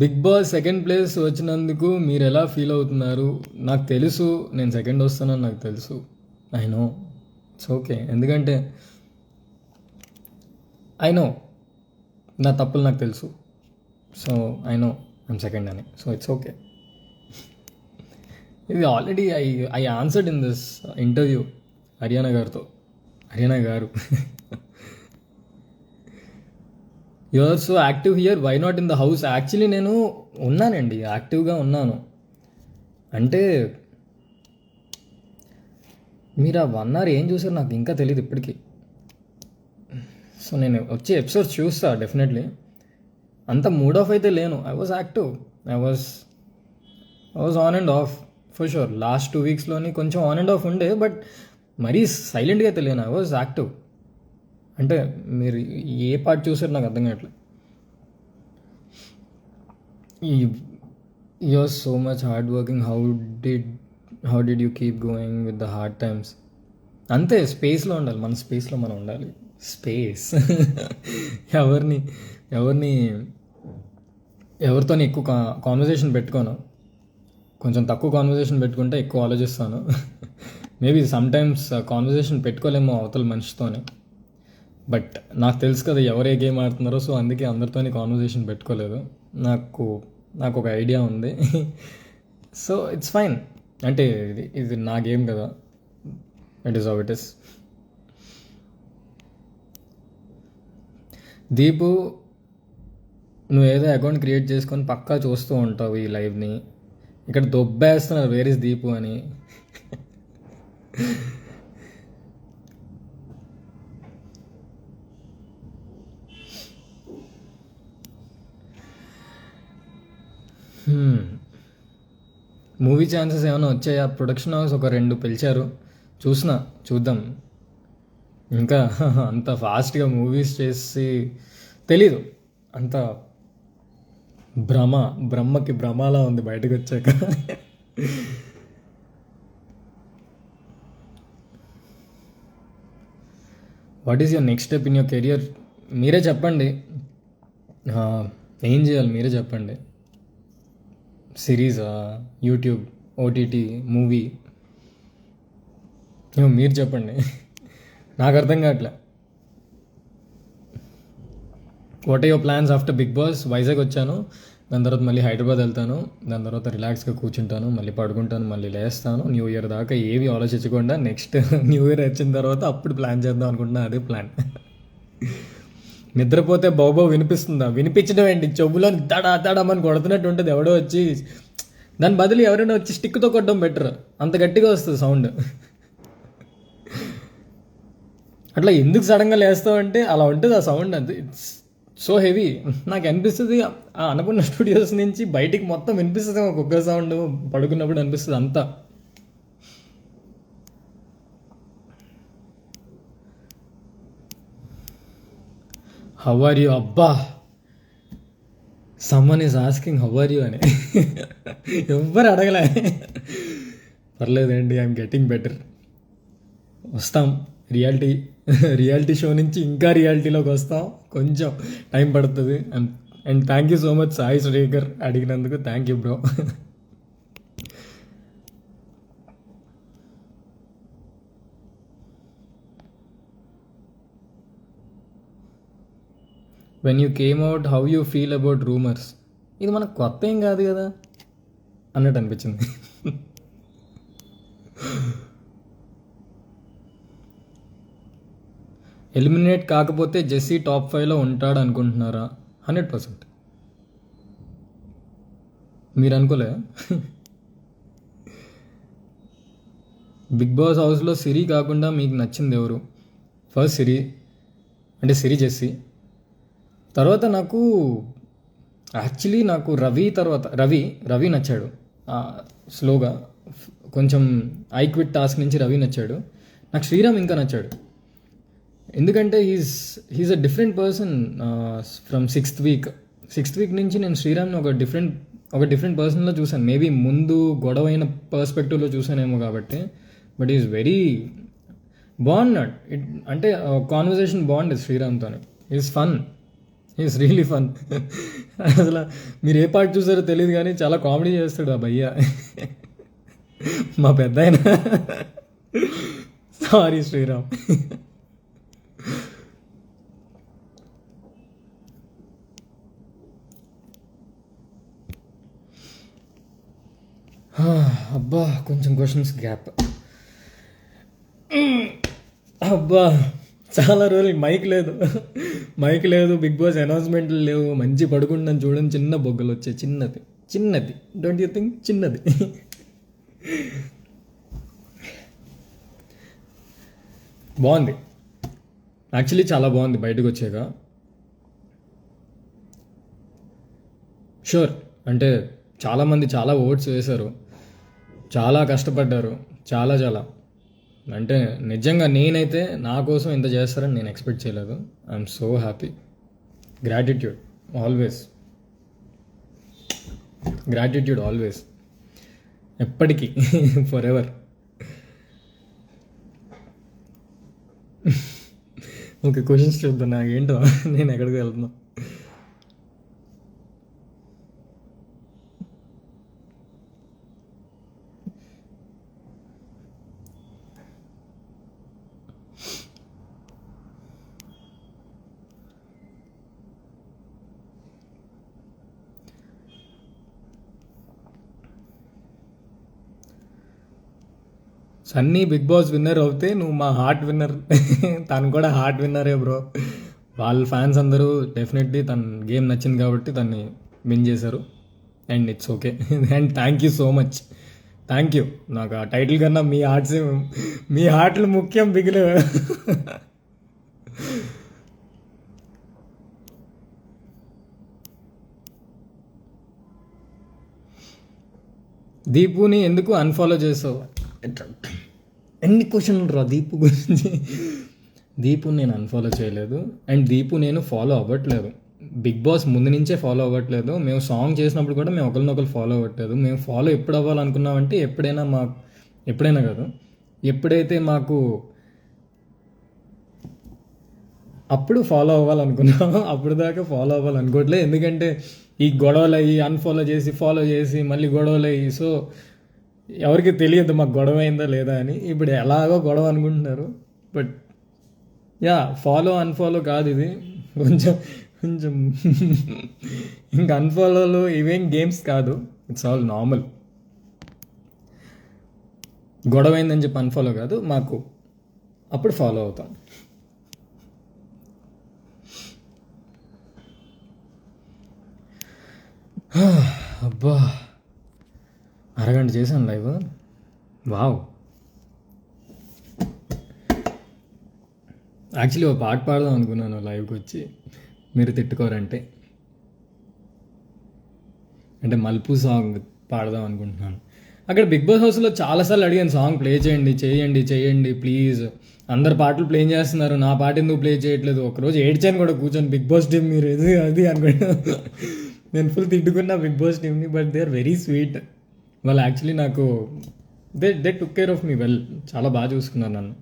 Speaker 1: Bigg Boss 2nd place వచ్చినందుకు మీరు ఎలా ఫీల్ అవుతున్నారు? నాకు తెలుసు నేను 2nd వస్తానని నాకు తెలుసు. I know, it's okay. ఎందుకంటే ఐ నో నా తప్పులు నాకు తెలుసు. So I know I'm 2nd అని. So it's okay. ఇది already I answered in this interview Haryana గారు. You are so active here, why not in the house? Actually నేను ఉన్నానండి, యాక్టివ్గా ఉన్నాను. అంటే మీరు ఆ 1 hour ఏం చూసారు నాకు ఇంకా తెలియదు ఇప్పటికీ. సో నేను వచ్చే ఎపిసోడ్స్ చూస్తా డెఫినెట్లీ. అంత మూడ్ ఆఫ్ అయితే లేను. I was active, I was on and off for sure. Last 2 weeksలోని కొంచెం ఆన్ అండ్ ఆఫ్ ఉండే, బట్ మరీ సైలెంట్గా అయితే లేను. I was active. అంటే మీరు ఏ పార్ట్ చూసారు నాకు అర్థం కావట్లేదు. You are so much hard working, how did you keep going with the hard times? అంతే, స్పేస్లో ఉండాలి, మన స్పేస్లో మనం ఉండాలి. స్పేస్ ఎవరిని ఎవరిని ఎవరితో ఎక్కువ కాన్వర్జేషన్ పెట్టుకోను, కొంచెం తక్కువ కాన్వర్జేషన్ పెట్టుకుంటే ఎక్కువ ఆలోచిస్తాను. మేబీ సమ్టైమ్స్ కాన్వర్జేషన్ పెట్టుకోలేమో అవతల మనిషితోనే, బట్ నాకు తెలుసు కదా ఎవరు ఏ గేమ్ ఆడుతున్నారో, సో అందుకే అందరితోని కాన్వర్జేషన్ పెట్టుకోలేదు. నాకు నాకు ఒక ఐడియా ఉంది. సో ఇట్స్ ఫైన్, అంటే ఇది నా గేమ్ కదా, it is how it is. Deepu, నువ్వు ఏదో అకౌంట్ క్రియేట్ చేసుకొని పక్కా చూస్తూ ఉంటావు ఈ లైవ్ని. ఇక్కడ దొబ్బేస్తున్నారు వేర్ ఇస్ దీపు అని. మూవీ ఛాన్సెస్ ఏమైనా వచ్చాయా? ప్రొడక్షన్ హౌస్ ఒక 2 పిలిచారు, చూద్దాం. ఇంకా అంత ఫాస్ట్గా మూవీస్ చేసి తెలీదు, అంత బ్రహ్మకి భ్రమలా ఉంది బయటకు వచ్చాక. What is your next step in your career? మీరే చెప్పండి, ఏం చేయాలి మీరే చెప్పండి. సిరీసా, యూట్యూబ్, ఓటీటీ, మూవీ, మీరు చెప్పండి. నాకు అర్థం కావట్లే. What are your plans after Bigg Boss? Vizag వచ్చాను, దాని తర్వాత మళ్ళీ హైదరాబాద్ వెళ్తాను, దాని తర్వాత రిలాక్స్గా కూర్చుంటాను, మళ్ళీ పడుకుంటాను, మళ్ళీ లేస్తాను. న్యూ ఇయర్ దాకా ఏవి ఆలోచించకుండా నెక్స్ట్ న్యూ ఇయర్ వచ్చిన తర్వాత అప్పుడు ప్లాన్ చేద్దాం అనుకుంటున్నా, అదే ప్లాన్. నిద్రపోతే బాబో వినిపిస్తుందా? వినిపించడం ఏంటి, చెవులో దడమని కొడుతున్నట్టు ఉంటుంది. ఎవడో వచ్చి దాని బదులు ఎవరైనా వచ్చి స్టిక్తో కొట్టడం బెటర్, అంత గట్టిగా వస్తుంది సౌండ్. అట్లా ఎందుకు సడన్గా లేస్తావు అంటే అలా ఉంటుంది ఆ సౌండ్, అంతే. It's so heavy. నాకు అనిపిస్తుంది ఆ అనుకున్న స్టూడియోస్ నుంచి బయటికి మొత్తం వినిపిస్తుంది ఒక్కొక్క సౌండ్, పడుకున్నప్పుడు అనిపిస్తుంది అంతా. How are you? అబ్బా, someone is asking how are you అని. ఎవ్వరు అడగలే. పర్లేదండి, ఐఎమ్ గెటింగ్ బెటర్. వస్తాం, రియాలిటీ షో నుంచి ఇంకా రియాలిటీలోకి వస్తాం, కొంచెం టైం పడుతుంది. And thank you so much Sai Srikar, అడిగినందుకు thank you bro. When you came out how you feel about rumours? ఇది మనకు కొత్త ఏం కాదు కదా అన్నట్టు అనిపించింది. ఎలిమినేట్ కాకపోతే జెస్సీ టాప్ 5లో ఉంటాడు అనుకుంటున్నారా? 100%. మీరు అనుకోలే? బిగ్ బాస్ హౌస్లో సిరి కాకుండా మీకు నచ్చింది ఎవరు? ఫస్ట్ సిరి, అంటే సిరి జెస్సీ. తర్వాత నాకు యాక్చువల్లీ రవి నచ్చాడు. స్లోగా కొంచెం ఐ క్విట్ టాస్క్ నుంచి రవి నచ్చాడు. నాకు శ్రీరామ్ ఇంకా నచ్చాడు, ఎందుకంటే he's a different person from sixth week నుంచి నేను శ్రీరామ్ని ఒక డిఫరెంట్ పర్సన్లో చూశాను. మేబీ ముందు గొడవైన పర్స్పెక్టివ్లో చూసానేమో కాబట్టి, బట్ ఈజ్ వెరీ బాగున్నాడు. అంటే కాన్వర్జేషన్ బాగుండేది శ్రీరామ్తో. Is really fun. అసలు మీరు ఏ పార్ట్ చూసారో తెలియదు కానీ చాలా కామెడీ చేస్తాడు ఆ భయ్య, మా పెద్ద ఆయన. సారీ శ్రీరామ్. అబ్బా, కొంచెం క్వశ్చన్స్ గ్యాప్. అబ్బా, చాలా రోజులు మైక్ లేదు, బిగ్ బాస్ అనౌన్స్మెంట్లు లేవు, మంచి పడుకుంటాను చూడండి, చిన్న బొగ్గలు వచ్చాయి, చిన్నది డోంట్ యూ థింక్? చిన్నది. బాగుంది యాక్చువల్లీ, చాలా బాగుంది బయటకు వచ్చాక. షూర్, అంటే చాలామంది చాలా ఓట్స్ వేశారు, చాలా కష్టపడ్డారు, చాలా అంటే నిజంగా నేనైతే నా కోసం ఇంత చేస్తారని నేను ఎక్స్పెక్ట్ చేయలేదు. I'm so happy. Gratitude always, gratitude always, ఎప్పటికీ, ఫర్ ఎవర్. ఓకే, క్వశ్చన్స్ చూద్దాం. నాకేంటో నేను ఎక్కడికి వెళ్తున్నా. సన్నీ బిగ్ బాస్ విన్నర్ అవుతే నువ్వు మా హార్ట్ విన్నర్. తను కూడా హార్ట్ విన్నరే బ్రో. వాళ్ళ ఫ్యాన్స్ అందరూ డెఫినెట్లీ తన గేమ్ నచ్చింది కాబట్టి తన్ని విన్ చేశారు. And it's okay. And thank you so much. Thank you. నాకు ఆ టైటిల్ కన్నా మీ హార్ట్స్, మీ హార్ట్లు ముఖ్యం బిగిలు. దీపుని ఎందుకు అన్ఫాలో చేసావు? ఎన్ని క్వశ్చన్లు రా దీపు గురించి. దీపు నేను అన్ఫాలో చేయలేదు, అండ్ దీపు నేను ఫాలో అవ్వట్లేదు. బిగ్ బాస్ ముందు నుంచే ఫాలో అవ్వట్లేదు. మేము సాంగ్ చేసినప్పుడు కూడా మేము ఒకరినొకరు ఫాలో అవ్వట్లేదు. మేము ఫాలో ఎప్పుడు అవ్వాలనుకున్నామంటే ఎప్పుడైనా కాదు, ఎప్పుడైతే మాకు అప్పుడు ఫాలో అవ్వాలనుకున్నాము. అప్పుడు దాకా ఫాలో అవ్వాలనుకోవట్లేదు. ఎందుకంటే ఈ గొడవలు అయ్యి అన్ఫాలో చేసి ఫాలో చేసి మళ్ళీ గొడవలు అయ్యి, సో ఎవరికి తెలియదు మాకు గొడవ అయిందా లేదా అని. ఇప్పుడు ఎలాగో గొడవ అనుకుంటున్నారు. బట్ యా, ఫాలో అన్ఫాలో కాదు ఇది. కొంచెం కొంచెం ఇంకా అన్ఫాలోలు ఇవేం గేమ్స్ కాదు. It's all normal. గొడవ అయిందని చెప్పి అన్ఫాలో కాదు, మాకు అప్పుడు ఫాలో అవుతాం. అబ్బా, అరగంట చేశాను లైవ్. వావ్. యాక్చువల్లీ ఒక పాట పాడదాం అనుకున్నాను లైవ్కి వచ్చి, మీరు తిట్టుకోరంటే. అంటే మలుపు సాంగ్ పాడదాం అనుకుంటున్నాను. అక్కడ బిగ్ బాస్ హౌస్లో చాలాసార్లు అడిగాను, సాంగ్ ప్లే చేయండి ప్లీజ్. అందరు పాటలు ప్లే చేస్తున్నారు, నా పాట ఎందుకు ప్లే చేయట్లేదు? ఒకరోజు ఏడ్చాను కూడా కూర్చొని, బిగ్ బాస్ టీమ్ మీరు ఇది అది అనుకుంటా. నేను ఫుల్ తిట్టుకున్నా బిగ్ బాస్ టీమ్ని. But they are very sweet. వాళ్ళు యాక్చువల్లీ నాకు they took care of me well. చాలా బాగా చూసుకున్నారు నన్ను.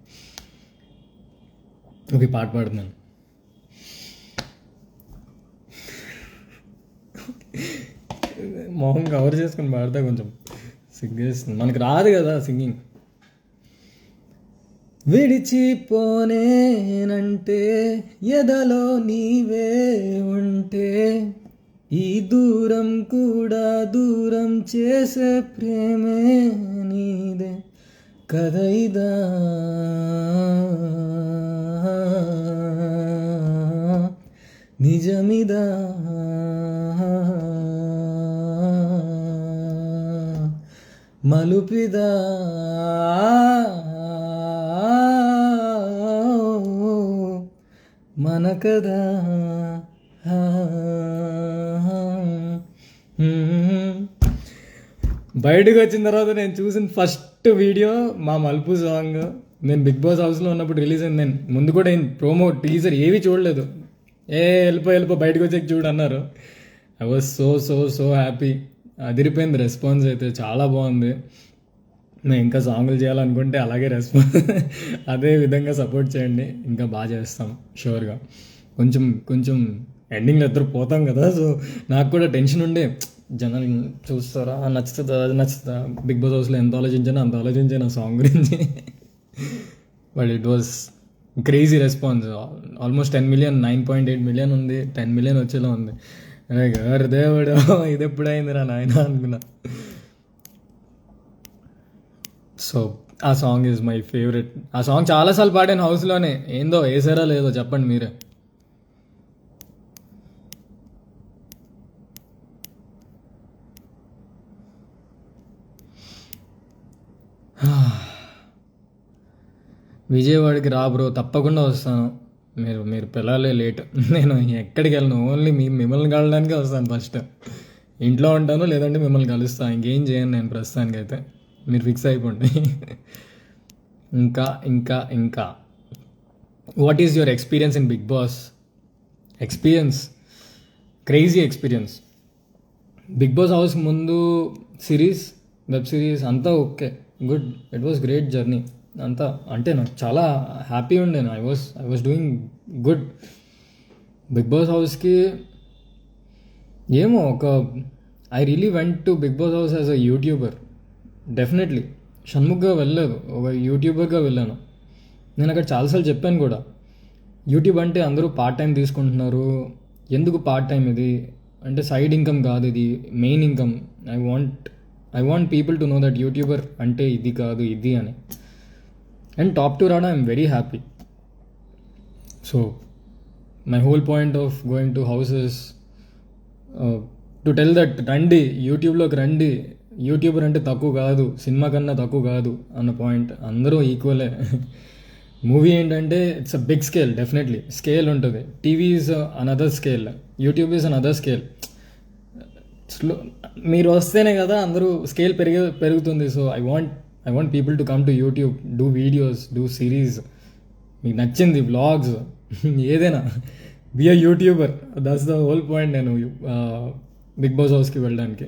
Speaker 1: ఓకే, పాట పాడుతున్నాను. మొహం కవర్ చేసుకుని పాడతా, కొంచెం సిగ్గేస్తుంది. మనకు రాదు కదా సింగింగ్. విడిచిపోనేనంటే ఎదలో నీవే ఉంటే, ఈ దూరం కూడా దూరం చేసే ప్రేమే నీదే కదైదా, నిజమిదా, మలుపిదా, మన కదా. బయటకు వచ్చిన తర్వాత నేను చూసిన ఫస్ట్ వీడియో మా మలుపు సాంగ్. నేను బిగ్ బాస్ హౌస్లో ఉన్నప్పుడు రిలీజ్ అయింది. నేను ముందు కూడా ప్రోమో టీజర్ ఏవి చూడలేదు. వెళ్ళిపో బయటకు వచ్చాక చూడు అన్నారు. I was so so so happy. అదిరిపోయింది రెస్పాన్స్ అయితే, చాలా బాగుంది. నేను ఇంకా సాంగులు చేయాలనుకుంటే అలాగే అదే విధంగా సపోర్ట్ చేయండి. ఇంకా బాగా చేస్తాం షూర్గా. కొంచెం ఎండింగ్లో ఇద్దరు పోతాం కదా, సో నాకు కూడా టెన్షన్ ఉండే, జనాలు చూస్తారా, నచ్చుతుందా, అది నచ్చుతుందా. బిగ్ బాస్ హౌస్లో ఎంత ఆలోచించాను ఆ సాంగ్ గురించి. But it was crazy response. Almost 10 million, 9.8 million ఉంది. 10 million వచ్చేలా ఉంది. గారు దేవుడు, ఇది ఎప్పుడైందిరా నాయన అనుకున్నా. సో ఆ సాంగ్ ఈజ్ మై ఫేవరెట్. ఆ సాంగ్ చాలాసార్లు పాడాను హౌస్లోనే. ఏందో వేసారా లేదో చెప్పండి మీరే. విజయవాడకి రా బ్రో, తప్పకుండా వస్తాను. మీరు పిల్లలే లేట్. నేను ఎక్కడికి వెళ్ళను, ఓన్లీ మిమ్మల్ని కలడానికే వస్తాను. ఫస్ట్ ఇంట్లో ఉంటాను, లేదంటే మిమ్మల్ని కలుస్తాను. ఇంకేం చేయను నేను ప్రస్తుతానికైతే. మీరు ఫిక్స్ అయిపోండి. ఇంకా ఇంకా ఇంకా what is your experience in Bigg Boss? Experience, crazy experience. Bigg Boss house ముందు సిరీస్, వెబ్ సిరీస్ అంతా okay, good, it was great journey అంతా. అంటే నాకు చాలా హ్యాపీ ఉండే, I was doing good. Bigg Boss హౌస్కి ఏమో I really went to Bigg Boss house as a youtuber. Definitely షణ్ముఖ్గా వెళ్ళలేదు, ఒక యూట్యూబర్గా వెళ్ళాను. నేను అక్కడ చాలాసార్లు చెప్పాను కూడా, యూట్యూబ్ అంటే అందరూ పార్ట్ టైం తీసుకుంటున్నారు, ఎందుకు పార్ట్ టైం ఇది అంటే, సైడ్ ఇన్కమ్ కాదు ఇది, main income. I want people to know that YouTuber అంటే ఇది కాదు ఇది అని. అండ్ టాప్ 2 రావడం I'm very happy. So my whole point of going to houses to tell that రండి, యూట్యూబ్లోకి రండి, యూట్యూబర్ అంటే తక్కువ కాదు, సినిమా కన్నా తక్కువ కాదు అన్న పాయింట్. అందరూ ఈక్వలే. మూవీ ఏంటంటే it's a big scale, definitely scale ఉంటుంది. TV is another scale, YouTube is another scale. మీరు వస్తేనే కదా అందరూ స్కేల్ పెరుగుతుంది. So I want people to come to YouTube, do videos, do series, మీకు నచ్చింది వ్లాగ్స్ ఏదైనా, be a youtuber. That's the whole point నేను బిగ్ బాస్ హౌస్కి వెళ్ళడానికి.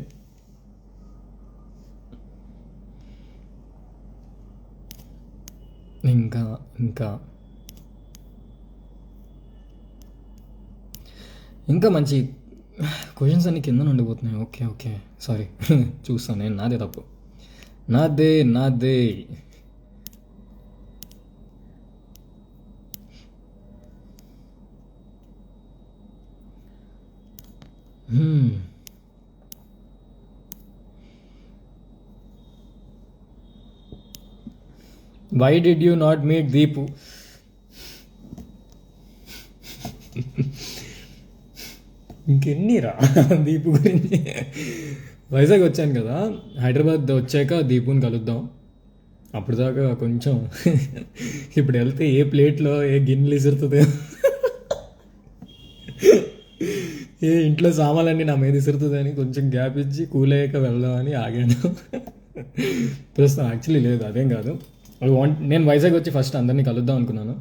Speaker 1: ఇంకా ఇంకా ఇంకా మంచి క్వశ్చన్స్ అన్ని కింద ఉండిపోతున్నాయి. ఓకే ఓకే, సారీ చూస్తాను నేను, నాదే తప్పు, నాదే. Why did you not meet Deepu? ఇంకెన్నిరా దీపు గురించి. వైజాగ్ వచ్చాను కదా, హైదరాబాద్ వచ్చాక దీపుని కలుద్దాం. అప్పుడు దాకా కొంచెం ఇప్పుడు వెళ్తే ఏ ప్లేట్లో ఏ గిన్నెలు ఇసురుతుందో, ఏ ఇంట్లో సామాన్లన్నీ నా మీద ఇసురుతుందని కొంచెం గ్యాప్ ఇచ్చి కూల్ అయ్యాక వెళ్దామని ఆగాను. ప్రస్తుతం యాక్చువల్లీ లేదు, అదేం కాదు. నేను వైజాగ్ వచ్చి ఫస్ట్ అందరినీ కలుద్దాం అనుకున్నాను.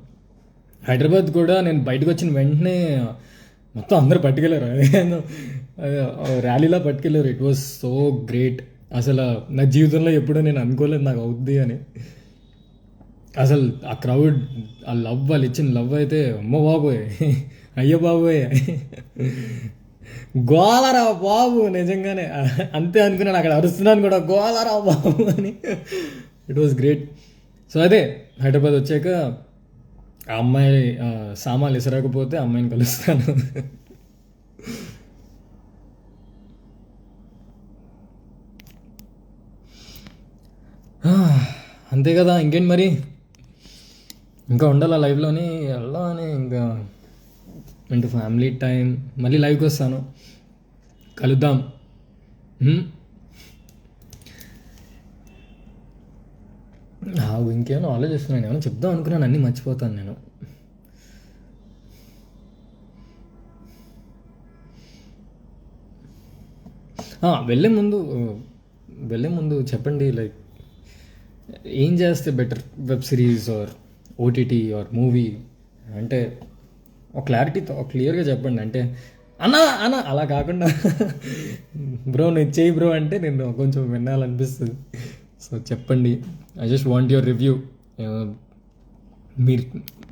Speaker 1: హైదరాబాద్ కూడా నేను బయటకు వచ్చిన వెంటనే మొత్తం అందరూ పట్టుకెళ్ళారు, ర్యాలీలా పట్టుకెళ్ళారు. It was so great. అసలు నా జీవితంలో ఎప్పుడూ నేను అనుకోలేదు నాకు అవుద్ది అని. అసలు ఆ క్రౌడ్, ఆ లవ్, వాళ్ళు ఇచ్చిన లవ్ అయితే అమ్మ బాబోయ్, అయ్యో బాబోయ్, గోలరా బాబు, నిజంగానే అంతే అనుకున్నాను. అక్కడ అరుస్తున్నాను కూడా, గోలరా బాబు అని. It was great. సో అదే హైదరాబాద్ వచ్చాక ఆ అమ్మాయి సామాన్లు ఇసరకపోతే అమ్మాయిని కలుస్తాను. అంతే కదా, ఇంకేంటి మరి, ఇంకా ఉండాలి లైఫ్లోని, వెళ్ళాలని ఇంకా ఇంటూ ఫ్యామిలీ టైం. మళ్ళీ లైవ్కి వస్తాను, కలుద్దాం. ఇంకేమో ఆలోచిస్తున్నాను, ఏమైనా చెప్దాం అనుకున్నాను, అన్నీ మర్చిపోతాను నేను. వెళ్ళే ముందు చెప్పండి, లైక్ ఏం చేస్తే better, web series or OTT or movie అంటే ఒక క్లారిటీతో క్లియర్గా చెప్పండి. అంటే అన్నా అలా కాకుండా బ్రో నేను చేయి బ్రో అంటే నేను కొంచెం వినాలనిపిస్తుంది. సో చెప్పండి, I just want your review.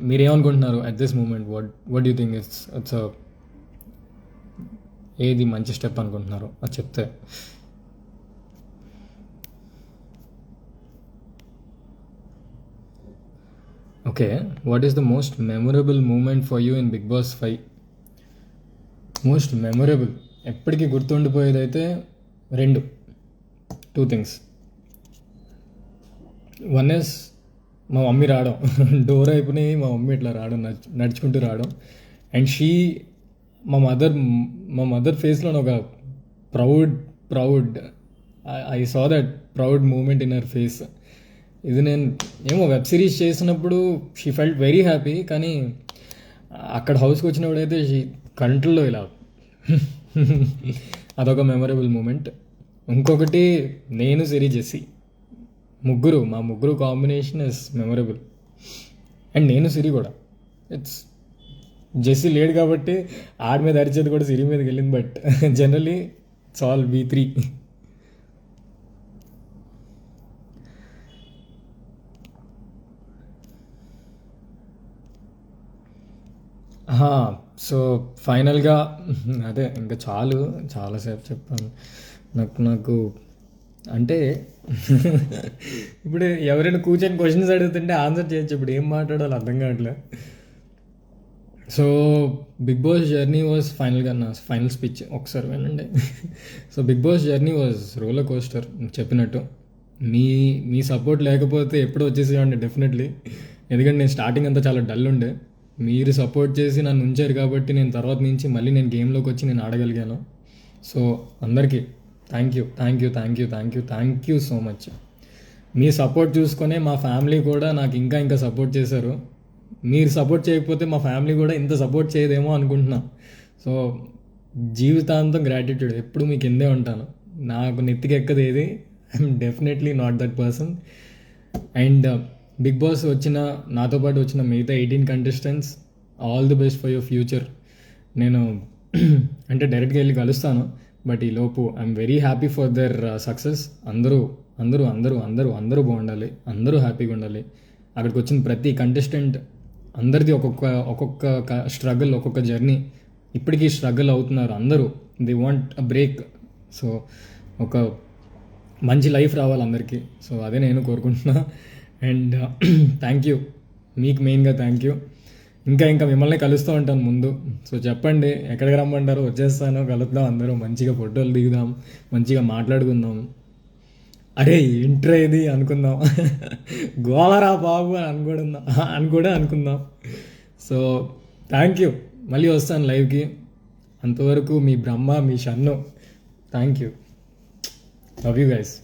Speaker 1: మీరేమనుకుంటున్నారు at this moment? What you think it's ఏది మంచి స్టెప్ అనుకుంటున్నారు అది చెప్తే. Okay, what is the most memorable moment for you in Bigg Boss 5? Most memorable, ఎప్పటికీ గుర్తుండిపోయేది అయితే టూ థింగ్స్. వన్ ఇస్ మా మమ్మీ రావడం, డోర్ అయిపోయి మా మమ్మీ ఇట్లా రావడం, నడుచుకుంటూ రావడం. అండ్ మా మదర్ ఫేస్లో ఒక proud I saw that proud moment in her face. ఇది నేను ఏమో వెబ్ సిరీస్ చేసినప్పుడు షీ ఫెల్ట్ వెరీ హ్యాపీ, కానీ అక్కడ హౌస్కి వచ్చినప్పుడైతే కంట్రోల్లో ఇలా అదొక మెమొరబుల్ మూమెంట్. ఇంకొకటి నేను సిరీ జెస్సీ మా ముగ్గురు కాంబినేషన్ ఇస్ మెమరబుల్. అండ్ నేను సిరి కూడా. ఇట్స్ జెస్సీ లేడు కాబట్టి ఆడి మీద అరిచేది కూడా సిరి మీదకి వెళ్ళింది. But generally it's all V3. So ఫైనల్గా అదే ఇంకా చాలాసేపు చెప్పాను. నాకు అంటే ఇప్పుడు ఎవరైనా కూర్చొని క్వశ్చన్స్ అడుగుతుంటే ఆన్సర్ చేయొచ్చు, ఇప్పుడు ఏం మాట్లాడాలో అర్థం కావట్లేదు. So big boss journey was ఫైనల్గా నా ఫైనల్ స్పీచ్ ఒకసారి వినండి. So big boss journey was roller coaster చెప్పినట్టు. మీ సపోర్ట్ లేకపోతే ఎప్పుడు వచ్చేసేవాడిని డెఫినెట్లీ. ఎందుకంటే నేను స్టార్టింగ్ అంతా చాలా డల్ ఉండే. మీరు సపోర్ట్ చేసి నన్ను ఉంచారు కాబట్టి నేను తర్వాత నుంచి మళ్ళీ నేను గేమ్లోకి వచ్చి నేను ఆడగలిగాను. సో అందరికీ థ్యాంక్ యూ సో మచ్. మీ సపోర్ట్ చూసుకొనే మా ఫ్యామిలీ కూడా నాకు ఇంకా సపోర్ట్ చేశారు. మీరు సపోర్ట్ చేయకపోతే మా ఫ్యామిలీ కూడా ఇంత సపోర్ట్ చేయదేమో అనుకుంటున్నా. సో జీవితాంతం గ్రాటిట్యూడ్, ఎప్పుడు మీకు కిందే ఉంటాను. నాకు నెత్తికి ఎక్కదు ఏది. I'm definitely not that person. And big boss నాతో పాటు వచ్చిన మిగతా 18 contestants, all the best for your future. నేను అంటే డైరెక్ట్గా వెళ్ళి కలుస్తాను, బట్ ఈలోపు I'm very happy for their success. అందరూ బాగుండాలి, అందరూ హ్యాపీగా ఉండాలి. అక్కడికి వచ్చిన ప్రతి కంటెస్టెంట్ అందరిది ఒక్కొక్క స్ట్రగుల్, ఒక్కొక్క జర్నీ. ఇప్పటికీ స్ట్రగుల్ అవుతున్నారు అందరూ. They want a break. So ఒక మంచి లైఫ్ రావాలి అందరికీ. సో అదే నేను కోరుకుంటున్నా. అండ్ థ్యాంక్ యూ, మీకు మెయిన్గా థ్యాంక్ యూ. ఇంకా మిమ్మల్ని కలుస్తూ ఉంటాను ముందు. సో చెప్పండి ఎక్కడికి రమ్మంటారో వచ్చేస్తాను, కలుద్దాం, అందరూ మంచిగా ఫోటోలు దిగుదాం, మంచిగా మాట్లాడుకుందాం. అరే ఏంట్రా ఇది అనుకుందాం, గోవరా బాబు అని కూడా అనుకుందాం. సో థ్యాంక్ యూ, మళ్ళీ వస్తాను లైవ్కి. అంతవరకు మీ బ్రహ్మ, మీ Shannu. Thank you, love you guys.